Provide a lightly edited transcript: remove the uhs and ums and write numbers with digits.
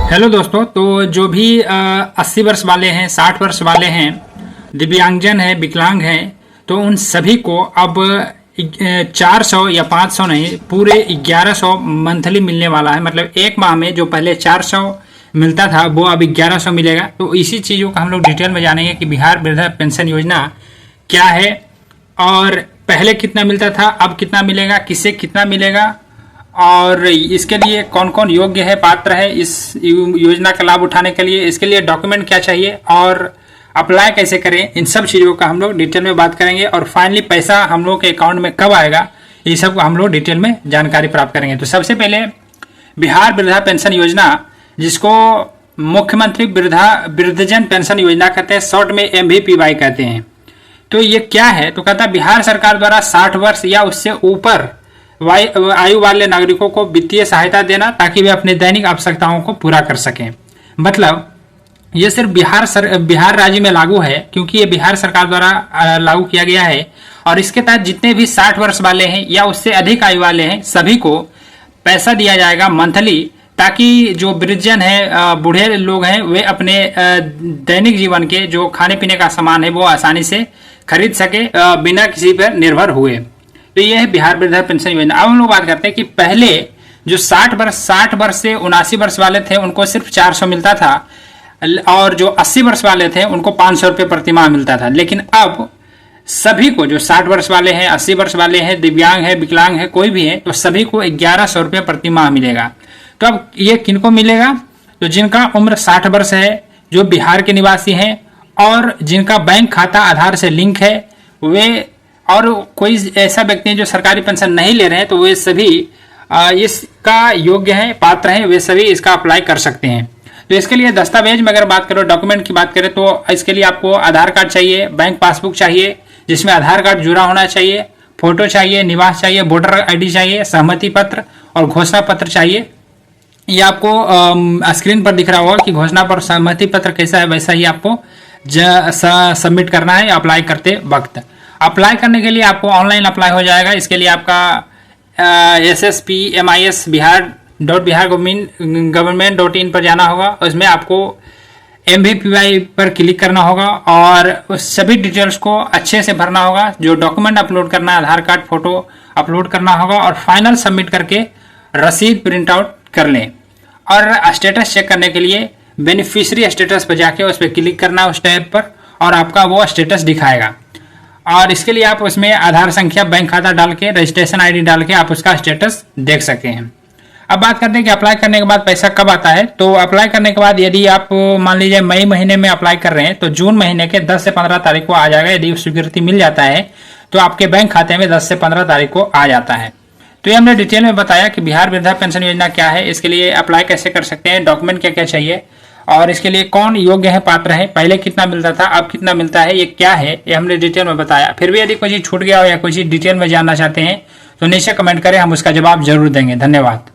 Hello दोस्तों, तो जो भी 80 वर्ष वाले हैं, 60 वर्ष वाले हैं, दिव्यांगजन है, विकलांग हैं, तो उन सभी को अब 400 या 500 नहीं, पूरे 1100 मंथली मिलने वाला है। मतलब एक माह में जो पहले 400 मिलता था वो अब 1100 मिलेगा। तो इसी चीज़ों का हम लोग डिटेल में जानेंगे कि बिहार वृद्धा पेंशन योजना क्या है और पहले कितना मिलता था, अब कितना मिलेगा, किसे कितना मिलेगा और इसके लिए कौन कौन योग्य है, पात्र है इस योजना का लाभ उठाने के लिए, इसके लिए डॉक्यूमेंट क्या चाहिए और अप्लाई कैसे करें, इन सब चीज़ों का हम लोग डिटेल में बात करेंगे। और फाइनली पैसा हम लोग के अकाउंट में कब आएगा, ये सब को हम लोग डिटेल में जानकारी प्राप्त करेंगे। तो सबसे पहले बिहार वृद्धा पेंशन योजना, जिसको मुख्यमंत्री वृद्धजन पेंशन योजना कहते हैं, शॉर्ट में MVPY कहते हैं। तो ये क्या है, तो कहता है बिहार सरकार द्वारा 60 वर्ष या उससे ऊपर आयु वाले नागरिकों को वित्तीय सहायता देना ताकि वे अपने दैनिक आवश्यकताओं को पूरा कर सकें। मतलब ये सिर्फ बिहार राज्य में लागू है, क्योंकि ये बिहार सरकार द्वारा लागू किया गया है। और इसके तहत जितने भी 60 वर्ष वाले हैं या उससे अधिक आयु वाले हैं, सभी को पैसा दिया जाएगा मंथली, ताकि जो वृद्धजन है, बूढ़े लोग हैं, वे अपने दैनिक जीवन के जो खाने पीने का सामान है वो आसानी से खरीद सके बिना किसी पर निर्भर हुए। तो ये है बिहार वृद्धा पेंशन योजना। अब हम लोग बात करते हैं कि पहले जो 60 वर्ष से 79 वर्ष वाले थे उनको सिर्फ 400 मिलता था, और जो 80 वर्ष वाले थे उनको 500 रुपये प्रति माह मिलता था। लेकिन अब सभी को, जो 60 वर्ष वाले हैं, 80 वर्ष वाले हैं, दिव्यांग है, विकलांग है, कोई भी है, तो सभी को 1100 रुपये प्रति माह मिलेगा। तो अब ये किनको मिलेगा, तो जिनका उम्र 60 वर्ष है, जो बिहार के निवासी हैं और जिनका बैंक खाता आधार से लिंक है, वे, और कोई ऐसा व्यक्ति है जो सरकारी पेंशन नहीं ले रहे हैं, तो वे सभी इसका योग्य हैं, पात्र हैं, वे सभी इसका अप्लाई कर सकते हैं। तो इसके लिए दस्तावेज में अगर बात करो, डॉक्यूमेंट की बात करें, तो इसके लिए आपको आधार कार्ड चाहिए, बैंक पासबुक चाहिए जिसमें आधार कार्ड जुड़ा होना चाहिए, फोटो चाहिए, निवास चाहिए, वोटर ID चाहिए, सहमति पत्र और घोषणा पत्र चाहिए। ये आपको स्क्रीन पर दिख रहा होगा कि घोषणा पर सहमति पत्र कैसा है, वैसा ही आपको सबमिट करना है अप्लाई करते वक्त। अप्लाई करने के लिए आपको ऑनलाइन अप्लाई हो जाएगा। इसके लिए आपका SSPMIS bihargovernment.in पर जाना होगा। उसमें आपको MVPY पर क्लिक करना होगा और उस सभी डिटेल्स को अच्छे से भरना होगा। जो डॉक्यूमेंट अपलोड करना है, आधार कार्ड, फोटो अपलोड करना होगा और फाइनल सबमिट करके रसीद प्रिंट आउट कर लें। और स्टेटस चेक करने के लिए बेनिफिशियरी स्टेटस पर जाके उस पर क्लिक करना है, उस टैब पर, और आपका वो स्टेटस दिखाएगा। और इसके लिए आप उसमें आधार संख्या, बैंक खाता डाल के, रजिस्ट्रेशन ID डाल के आप उसका स्टेटस देख सकते हैं। अब बात करते हैं कि अप्लाई करने के बाद पैसा कब आता है। तो अप्लाई करने के बाद यदि आप मान लीजिए मई महीने में अप्लाई कर रहे हैं, तो जून महीने के 10 से 15 तारीख को आ जाएगा। यदि स्वीकृति मिल जाता है तो आपके बैंक खाते में 10 से 15 तारीख को आ जाता है। तो ये हमने डिटेल में बताया कि बिहार वृद्धा पेंशन योजना क्या है, इसके लिए अप्लाई कैसे कर सकते हैं, डॉक्यूमेंट क्या क्या चाहिए और इसके लिए कौन योग्य है, पात्र है, पहले कितना मिलता था, अब कितना मिलता है, ये क्या है, ये हमने डिटेल में बताया। फिर भी यदि कोई चीज़ छूट गया हो या कोई चीज़ डिटेल में जानना चाहते हैं तो नीचे कमेंट करें, हम उसका जवाब जरूर देंगे। धन्यवाद।